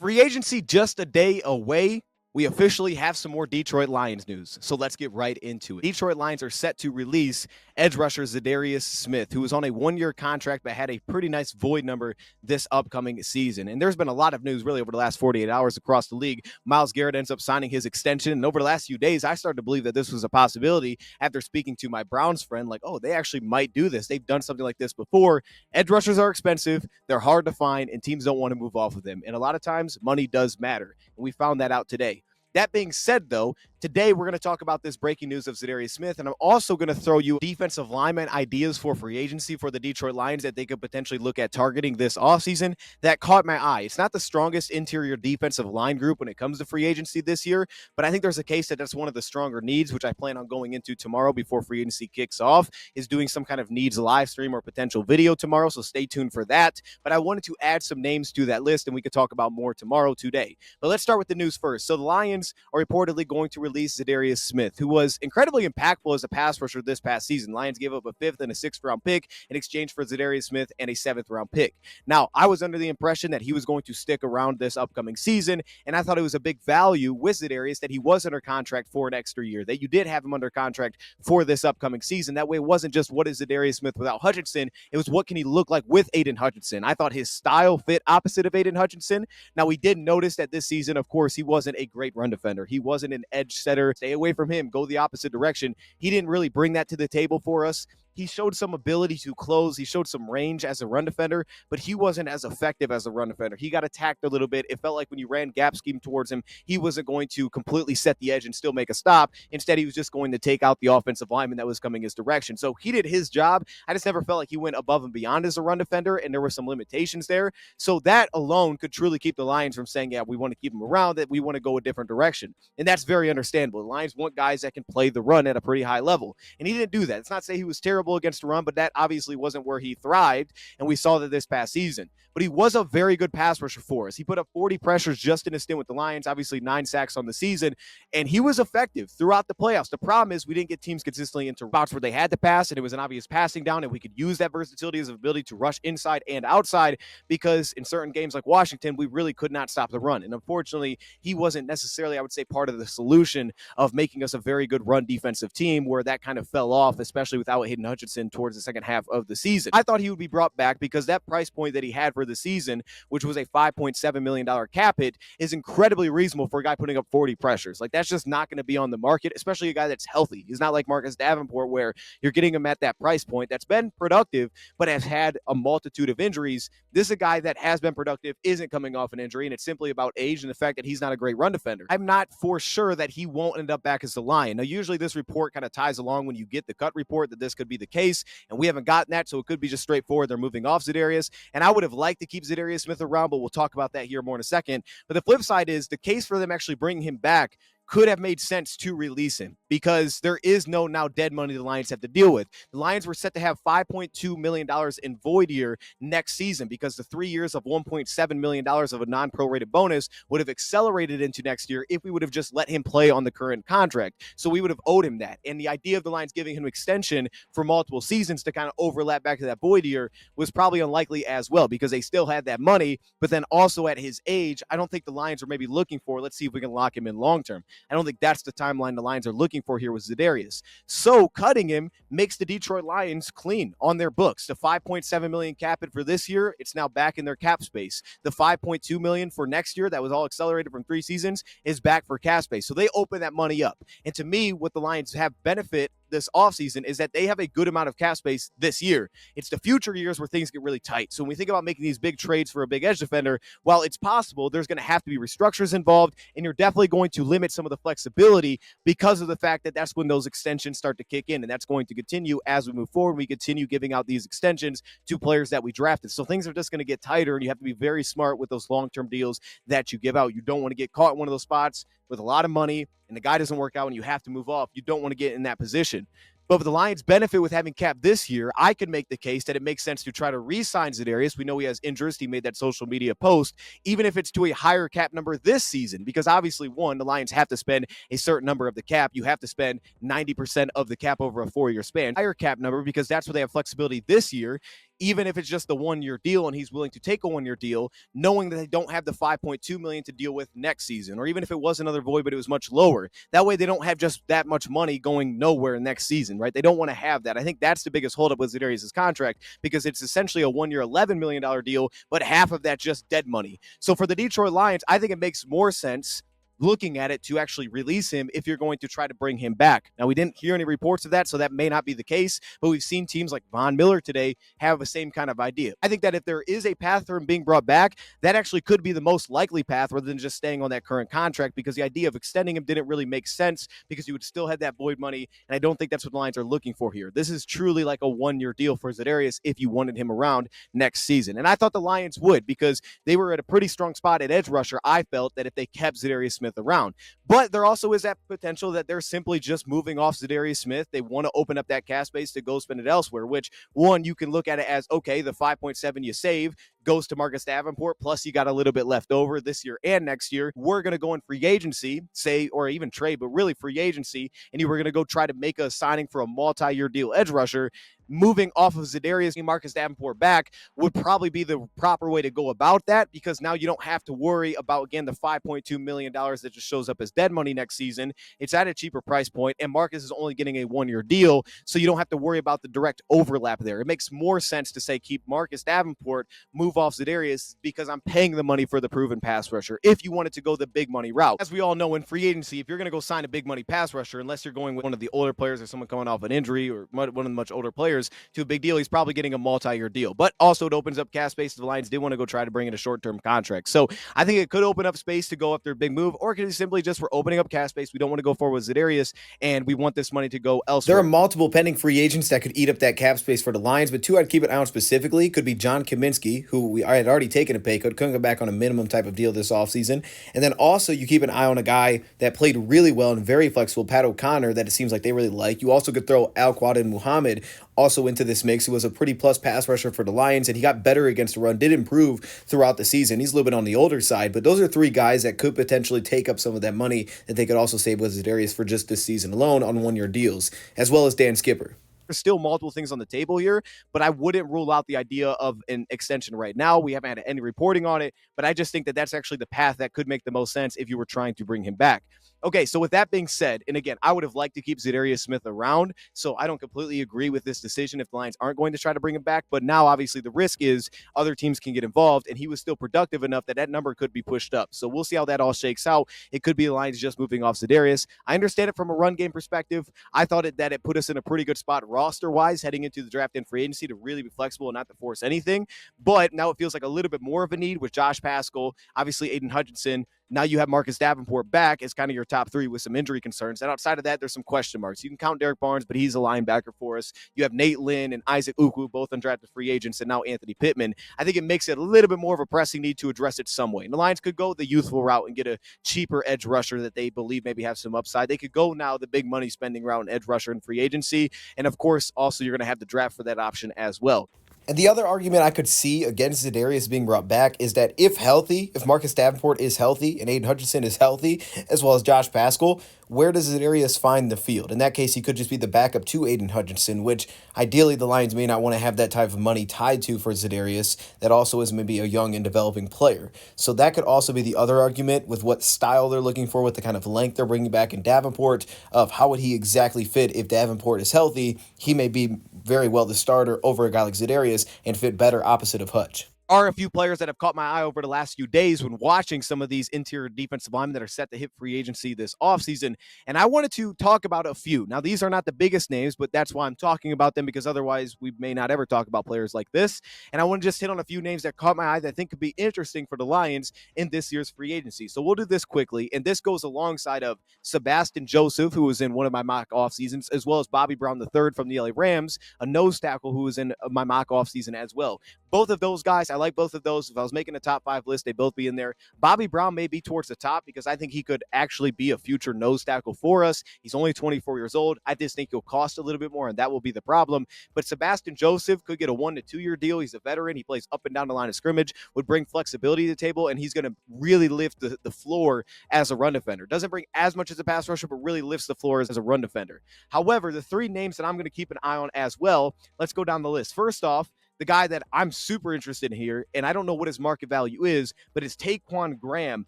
Free agency just a day away. We officially have some more Detroit Lions news, so let's get right into it. Detroit Lions are set to release edge rusher Za'Darius Smith, who was on a one-year contract but had a pretty nice void number this upcoming season. And there's been a lot of news really over the last 48 hours across the league. Myles Garrett ends up signing his extension, and over the last few days, I started to believe that this was a possibility after speaking to my Browns friend, like, oh, they actually might do this. They've done something like this before. Edge rushers are expensive, they're hard to find, and teams don't want to move off of them. And a lot of times, money does matter, and we found that out today. That being said, though, today we're going to talk about this breaking news of Za'Darius Smith, and I'm also going to throw you defensive lineman ideas for free agency for the Detroit Lions that they could potentially look at targeting this offseason that caught my eye. It's not the strongest interior defensive line group when it comes to free agency this year, but I think there's a case that that's one of the stronger needs, which I plan on going into tomorrow before free agency kicks off, is doing some kind of needs live stream or potential video tomorrow, so stay tuned for that. But I wanted to add some names to that list, and we could talk about more tomorrow today. But let's start with the news first. So the Lions are reportedly going to release Za'Darius Smith, who was incredibly impactful as a pass rusher this past season. Lions gave up a 5th and a 6th round pick in exchange for Za'Darius Smith and a 7th round pick. Now, I was under the impression that he was going to stick around this upcoming season, and I thought it was a big value with Za'Darius that he was under contract for an extra year, that you did have him under contract for this upcoming season. That way, it wasn't just what is Za'Darius Smith without Hutchinson, it was what can he look like with Aiden Hutchinson. I thought his style fit opposite of Aiden Hutchinson. Now, we did notice that this season, of course, he wasn't a great run defender. He wasn't an edge setter. Stay away from him. Go the opposite direction. He didn't really bring that to the table for us. He showed some ability to close. He showed some range as a run defender, but he wasn't as effective as a run defender. He got attacked a little bit. It felt like when you ran gap scheme towards him, he wasn't going to completely set the edge and still make a stop. Instead, he was just going to take out the offensive lineman that was coming his direction. So he did his job. I just never felt like he went above and beyond as a run defender, and there were some limitations there. So that alone could truly keep the Lions from saying, yeah, we want to keep him around, that we want to go a different direction. And that's very understandable. The Lions want guys that can play the run at a pretty high level. And he didn't do that. It's not to say he was terrible against the run, but that obviously wasn't where he thrived. And we saw that this past season. But he was a very good pass rusher for us. He put up 40 pressures just in his stint with the Lions, obviously 9 sacks on the season. And he was effective throughout the playoffs. The problem is we didn't get teams consistently into spots where they had to pass, and it was an obvious passing down, and we could use that versatility as an ability to rush inside and outside, because in certain games like Washington, we really could not stop the run. And unfortunately, he wasn't necessarily, I would say, part of the solution of making us a very good run defensive team, where that kind of fell off, especially without Hayden Hutchinson towards the second half of the season. I thought he would be brought back because that price point that he had for the season, which was a $5.7 million cap hit, is incredibly reasonable for a guy putting up 40 pressures. Like, that's just not going to be on the market, especially a guy that's healthy. He's not like Marcus Davenport, where you're getting him at that price point that's been productive, but has had a multitude of injuries. This is a guy that has been productive, isn't coming off an injury, and it's simply about age and the fact that he's not a great run defender. I'm not for sure that he won't end up back as the Lion. Now, usually this report kind of ties along when you get the cut report that this could be the case, and we haven't gotten that, so it could be just straightforward. They're moving off Za'Darius, and I would have liked to keep Za'Darius Smith around, but we'll talk about that here more in a second. But the flip side is the case for them actually bringing him back could have made sense to release him, because there is no now dead money the Lions have to deal with. The Lions were set to have $5.2 million in void year next season, because the 3 years of $1.7 million of a non-prorated bonus would have accelerated into next year if we would have just let him play on the current contract. So we would have owed him that. And the idea of the Lions giving him extension for multiple seasons to kind of overlap back to that void year was probably unlikely as well, because they still had that money, but then also at his age, I don't think the Lions are maybe looking for, let's see if we can lock him in long term. I don't think that's the timeline the Lions are looking for here with Za'Darius. So cutting him makes the Detroit Lions clean on their books. The $5.7 million cap hit for this year, it's now back in their cap space. The $5.2 million for next year that was all accelerated from 3 seasons is back for cap space. So they open that money up. And to me, what the Lions have benefit this offseason is that they have a good amount of cap space this year. It's the future years where things get really tight. So when we think about making these big trades for a big edge defender, while it's possible, there's going to have to be restructures involved, and you're definitely going to limit some of the flexibility because of the fact that that's when those extensions start to kick in, and that's going to continue as we move forward. We continue giving out these extensions to players that we drafted. So things are just going to get tighter, and you have to be very smart with those long-term deals that you give out. You don't want to get caught in one of those spots with a lot of money and the guy doesn't work out and you have to move off. You don't want to get in that position. But with the Lions' benefit with having cap this year, I could make the case that it makes sense to try to re-sign Za'Darius. We know he has interest. He made that social media post, even if it's to a higher cap number this season, because obviously, one, the Lions have to spend a certain number of the cap. You have to spend 90% of the cap over a 4-year span. Higher cap number, because that's where they have flexibility this year. even if it's just the 1-year deal and he's willing to take a 1-year deal, knowing that they don't have the 5.2 million to deal with next season, or even if it was another void, but it was much lower. That way they don't have just that much money going nowhere next season, right? They don't want to have that. I think that's the biggest holdup with Za'Darius' contract, because it's essentially a 1-year, $11 million deal, but half of that just dead money. So for the Detroit Lions, I think it makes more sense looking at it to actually release him if you're going to try to bring him back. Now, we didn't hear any reports of that, so that may not be the case, but we've seen teams like Von Miller today have the same kind of idea. I think that if there is a path for him being brought back, that actually could be the most likely path rather than just staying on that current contract, because the idea of extending him didn't really make sense because you would still have that void money, and I don't think that's what the Lions are looking for here. This is truly like a 1-year deal for Za'Darius if you wanted him around next season. And I thought the Lions would, because they were at a pretty strong spot at edge rusher, I felt, that if they kept Za'Darius Smith around. But there also is that potential that they're simply just moving off Za'Darius Smith. They want to open up that cap space to go spend it elsewhere, which, one, you can look at it as, okay, the 5.7 you save goes to Marcus Davenport, plus you got a little bit left over this year and next year. We're going to go in free agency, say, or even trade, but really free agency, and you were going to go try to make a signing for a multi-year deal edge rusher. Moving off of Za'Darius and Marcus Davenport back would probably be the proper way to go about that, because now you don't have to worry about, again, the $5.2 million that just shows up as dead money next season. It's at a cheaper price point, and Marcus is only getting a 1-year deal, so you don't have to worry about the direct overlap there. It makes more sense to say keep Marcus Davenport, move off Za'Darius, because I'm paying the money for the proven pass rusher if you wanted to go the big money route. As we all know, in free agency, if you're going to go sign a big money pass rusher, unless you're going with one of the older players or someone coming off an injury or one of the much older players to a big deal, he's probably getting a multi-year deal. But also it opens up cap space. The Lions did want to go try to bring in a short-term contract. So I think it could open up space to go after a big move, or it could be simply just for opening up cap space. We don't want to go forward with Za'Darius, and we want this money to go elsewhere. There are multiple pending free agents that could eat up that cap space for the Lions, but two I'd keep an eye on specifically could be John Kaminsky, who I had already taken a pay cut, couldn't come back on a minimum type of deal this offseason. And then also you keep an eye on a guy that played really well and very flexible, Pat O'Connor, that it seems like they really like. You also could throw Al-Quadin Muhammad also into this mix, who was a pretty plus pass rusher for the Lions, and he got better against the run, did improve throughout the season. He's a little bit on the older side, but those are three guys that could potentially take up some of that money that they could also save with Za'Darius for just this season alone on 1-year deals, as well as Dan Skipper. There's still multiple things on the table here, but I wouldn't rule out the idea of an extension right now. We haven't had any reporting on it, but I just think that that's actually the path that could make the most sense if you were trying to bring him back. Okay, so with that being said, and again, I would have liked to keep Za'Darius Smith around, so I don't completely agree with this decision if the Lions aren't going to try to bring him back, but now obviously the risk is other teams can get involved, and he was still productive enough that that number could be pushed up. So we'll see how that all shakes out. It could be the Lions just moving off Za'Darius. I understand it from a run game perspective. I thought that it put us in a pretty good spot roster-wise heading into the draft and free agency to really be flexible and not to force anything, but now it feels like a little bit more of a need with Josh Paschal, obviously Aiden Hutchinson. Now you have Marcus Davenport back as kind of your top three with some injury concerns. And outside of that, there's some question marks. You can count Derek Barnes, but he's a linebacker for us. You have Nate Lynn and Isaac Ukwu, both undrafted free agents, and now Anthony Pittman. I think it makes it a little bit more of a pressing need to address it some way. And the Lions could go the youthful route and get a cheaper edge rusher that they believe maybe have some upside. They could go now the big money spending route and edge rusher in free agency. And of course, also you're going to have the draft for that option as well. And the other argument I could see against Za'Darius being brought back is that if healthy, if Marcus Davenport is healthy and Aiden Hutchinson is healthy, as well as Josh Paschal, where does Za'Darius find the field? In that case, he could just be the backup to Aiden Hutchinson, which ideally the Lions may not want to have that type of money tied to for Za'Darius that also is maybe a young and developing player. So that could also be the other argument with what style they're looking for, with the kind of length they're bringing back in Davenport, of how would he exactly fit if Davenport is healthy. He may be very well the starter over a guy like Za'Darius and fit better opposite of Hutch. Are a few players that have caught my eye over the last few days when watching some of these interior defensive linemen that are set to hit free agency this offseason. And I wanted to talk about a few. Now, these are not the biggest names, but that's why I'm talking about them, because otherwise we may not ever talk about players like this. And I want to just hit on a few names that caught my eye that I think could be interesting for the Lions in this year's free agency. So we'll do this quickly. And this goes alongside of Sebastian Joseph, who was in one of my mock off seasons, as well as Bobby Brown III from the LA Rams, a nose tackle who was in my mock off season as well. Both of those guys, I like both of those. If I was making a top 5 list, they'd both be in there. Bobby Brown may be towards the top because I think he could actually be a future nose tackle for us. He's only 24 years old. I just think he'll cost a little bit more, and that will be the problem. But Sebastian Joseph could get a 1 to 2 year deal. He's a veteran. He plays up and down the line of scrimmage, would bring flexibility to the table, and he's going to really lift the floor as a run defender. Doesn't bring as much as a pass rusher, but really lifts the floor as a run defender. However, the 3 names that I'm going to keep an eye on as well, let's go down the list. First off, the guy that I'm super interested in here, and I don't know what his market value is, but it's Taquan Graham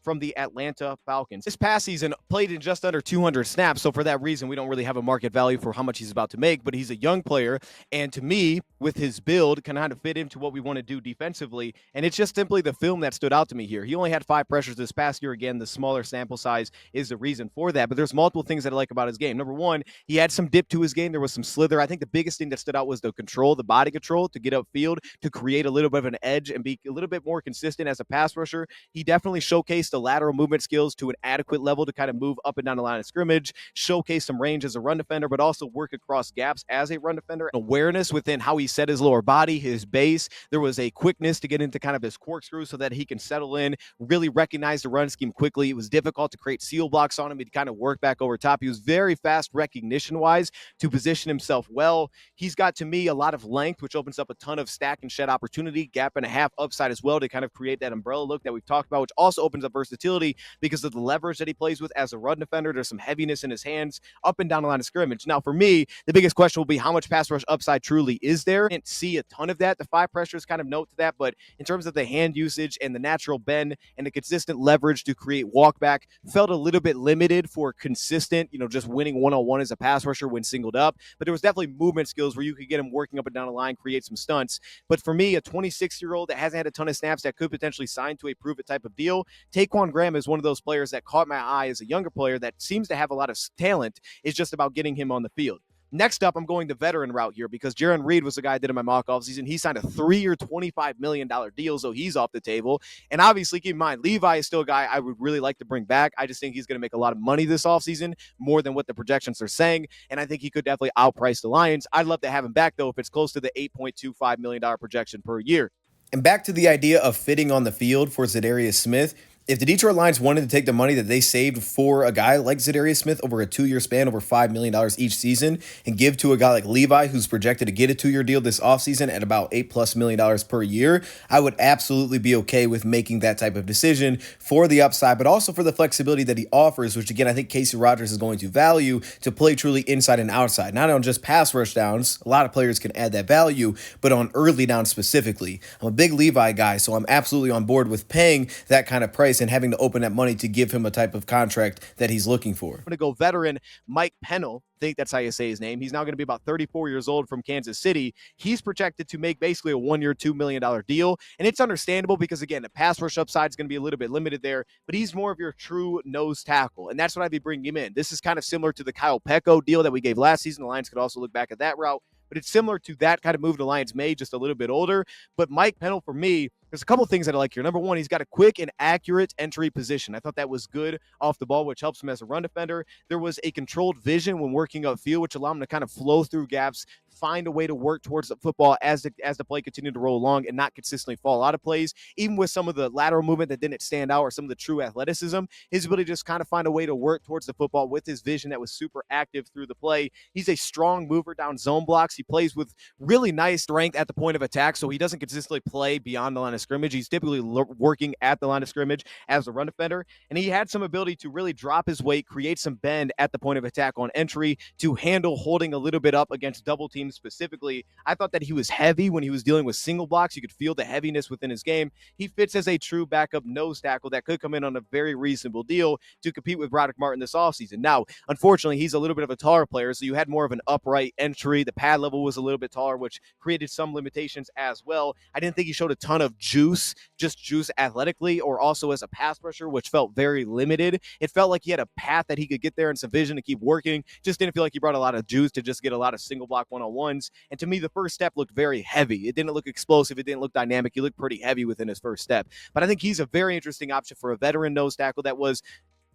from the Atlanta Falcons. This past season played in just under 200 snaps, so for that reason, we don't really have a market value for how much he's about to make, but he's a young player, and to me, with his build, can kind of fit into what we want to do defensively, and it's just simply the film that stood out to me here. He only had 5 pressures this past year. Again, the smaller sample size is the reason for that, but there's multiple things that I like about his game. Number one, he had some dip to his game. There was some slither. I think the biggest thing that stood out was the control, the body control to get upfield, to create a little bit of an edge and be a little bit more consistent as a pass rusher. He definitely showcased the lateral movement skills to an adequate level to kind of move up and down the line of scrimmage, showcase some range as a run defender, but also work across gaps as a run defender. Awareness within how he set his lower body, his base. There was a quickness to get into kind of his corkscrew so that he can settle in, really recognize the run scheme quickly. It was difficult to create seal blocks on him. He'd kind of work back over top. He was very fast recognition-wise to position himself well. He's got, to me, a lot of length, which opens up a ton of stack and shed opportunity, gap and a half upside as well to kind of create that umbrella look that we've talked about, which also opens up versatility because of the leverage that he plays with as a run defender. There's some heaviness in his hands up and down the line of scrimmage. Now, for me, the biggest question will be how much pass rush upside truly is there. I didn't see a ton of that. The 5 pressures kind of note to that, but in terms of the hand usage and the natural bend and the consistent leverage to create walkback, felt a little bit limited for consistent, just winning one-on-one as a pass rusher when singled up. But there was definitely movement skills where you could get him working up and down the line, create some stunts. But for me, a 26-year-old that hasn't had a ton of snaps that could potentially sign to a prove-it type of deal, Taquan Graham is one of those players that caught my eye as a younger player that seems to have a lot of talent. It's just about getting him on the field. Next up, I'm going the veteran route here because Jaron Reed was the guy I did in my mock offseason. He signed a 3-year, $25 million deal, so he's off the table. And obviously, keep in mind, Levi is still a guy I would really like to bring back. I just think he's going to make a lot of money this offseason, more than what the projections are saying, and I think he could definitely outprice the Lions. I'd love to have him back, though, if it's close to the $8.25 million projection per year. And back to the idea of fitting on the field for Za'Darius Smith. If the Detroit Lions wanted to take the money that they saved for a guy like Za'Darius Smith over a 2-year span, over $5 million each season, and give to a guy like Levi, who's projected to get a 2-year deal this offseason at about $8+ million per year, I would absolutely be okay with making that type of decision for the upside, but also for the flexibility that he offers, which again, I think Casey Rogers is going to value to play truly inside and outside, not on just pass rush downs. A lot of players can add that value, but on early downs specifically. I'm a big Levi guy, so I'm absolutely on board with paying that kind of price and having to open that money to give him a type of contract that he's looking for. I'm going to go veteran Mike Pennell. I think that's how you say his name. He's now going to be about 34 years old from Kansas City. He's projected to make basically a 1-year, $2 million deal. And it's understandable because, again, the pass rush upside is going to be a little bit limited there, but he's more of your true nose tackle. And that's what I'd be bringing him in. This is kind of similar to the Kyle Pecco deal that we gave last season. The Lions could also look back at that route, but it's similar to that kind of move the Lions made, just a little bit older. But Mike Pennell, for me, there's a couple things that I like here. Number one, he's got a quick and accurate entry position. I thought that was good off the ball, which helps him as a run defender. There was a controlled vision when working upfield, which allowed him to kind of flow through gaps, find a way to work towards the football as the play continued to roll along and not consistently fall out of plays. Even with some of the lateral movement that didn't stand out or some of the true athleticism, his ability to just kind of find a way to work towards the football with his vision that was super active through the play. He's a strong mover down zone blocks. He plays with really nice strength at the point of attack, so he doesn't consistently play beyond the line of scrimmage. He's typically working at the line of scrimmage as a run defender, and he had some ability to really drop his weight, create some bend at the point of attack on entry to handle holding a little bit up against double teams specifically. I thought that he was heavy when he was dealing with single blocks. You could feel the heaviness within his game. He fits as a true backup nose tackle that could come in on a very reasonable deal to compete with Broderick Martin this offseason. Now, unfortunately, he's a little bit of a taller player, so you had more of an upright entry. The pad level was a little bit taller, which created some limitations as well. I didn't think he showed a ton of juice, just juice athletically or also as a pass rusher, which felt very limited. It felt like he had a path that he could get there and some vision to keep working. Just didn't feel like he brought a lot of juice to just get a lot of single block one-on-ones. And to me, the first step looked very heavy. It didn't look explosive. It didn't look dynamic. He looked pretty heavy within his first step. But I think he's a very interesting option for a veteran nose tackle that was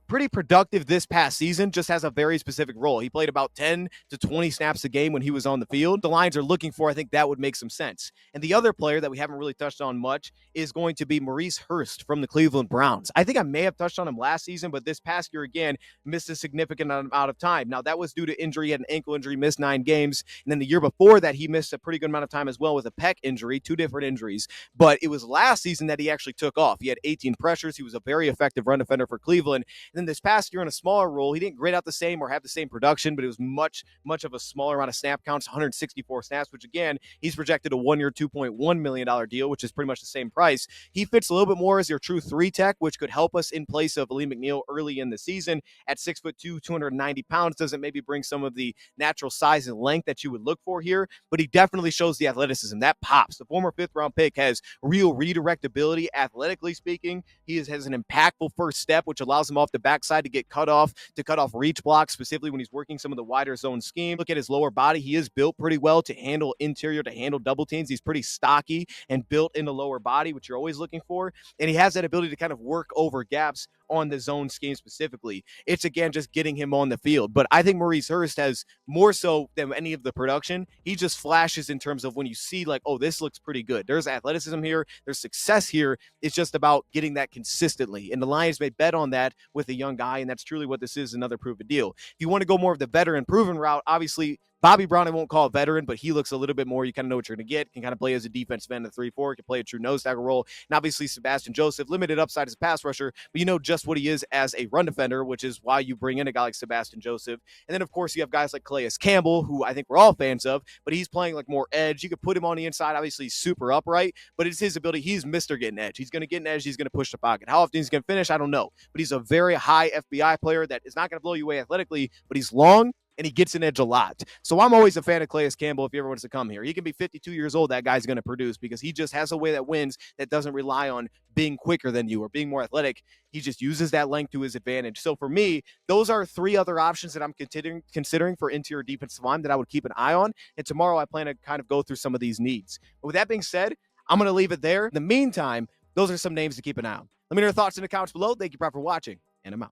pretty productive this past season, just has a very specific role. He played about 10 to 20 snaps a game when he was on the field. The Lions are looking for, I think that would make some sense. And the other player that we haven't really touched on much is going to be Maurice Hurst from the Cleveland Browns. I think I may have touched on him last season, but this past year, again, missed a significant amount of time. Now, that was due to injury. He had an ankle injury, missed 9 games. And then the year before that, he missed a pretty good amount of time as well with a pec injury, 2 different injuries. But it was last season that he actually took off. He had 18 pressures. He was a very effective run defender for Cleveland. And Then this past year in a smaller role, he didn't grade out the same or have the same production, but it was much of a smaller amount of snap counts, 164 snaps, which again, he's projected a 1-year, $2.1 million deal, which is pretty much the same price. He fits a little bit more as your true 3 tech, which could help us in place of Lee McNeil early in the season. At 6'2", 290 pounds, doesn't maybe bring some of the natural size and length that you would look for here, but he definitely shows the athleticism. That pops. The former 5th-round pick has real redirect ability, athletically speaking. He has an impactful first step, which allows him off the backside to get cut off reach blocks, specifically when he's working some of the wider zone scheme. Look at his lower body. He is built pretty well to handle interior, to handle double teams. He's pretty stocky and built in the lower body, which you're always looking for. And he has that ability to kind of work over gaps on the zone scheme specifically. It's, again, just getting him on the field. But I think Maurice Hurst has more so than any of the production. He just flashes in terms of when you see, like, oh, this looks pretty good. There's athleticism here. There's success here. It's just about getting that consistently. And the Lions may bet on that with a young guy, and that's truly what this is, another proven deal. If you want to go more of the veteran proven route, obviously Bobby Brown, I won't call a veteran, but he looks a little bit more. You kind of know what you're going to get. Can kind of play as a defensive end, a 3-4, can play a true nose tackle role. And obviously Sebastian Joseph, limited upside as a pass rusher, but you know just what he is as a run defender, which is why you bring in a guy like Sebastian Joseph. And then, of course, you have guys like Calais Campbell, who I think we're all fans of, but he's playing like more edge. You could put him on the inside. Obviously, he's super upright, but it's his ability. He's Mr. Getting edge. He's going to get an edge. He's going to push the pocket. How often he's going to finish, I don't know. But he's a very high FBI player that is not going to blow you away athletically, but he's long, and he gets an edge a lot. So I'm always a fan of Calais Campbell if he ever wants to come here. He can be 52 years old. That guy's going to produce because he just has a way that wins that doesn't rely on being quicker than you or being more athletic. He just uses that length to his advantage. So for me, those are 3 other options that I'm considering for interior defensive line that I would keep an eye on. And tomorrow I plan to kind of go through some of these needs. But with that being said, I'm going to leave it there. In the meantime, those are some names to keep an eye on. Let me know your thoughts in the comments below. Thank you, Brad, for watching, and I'm out.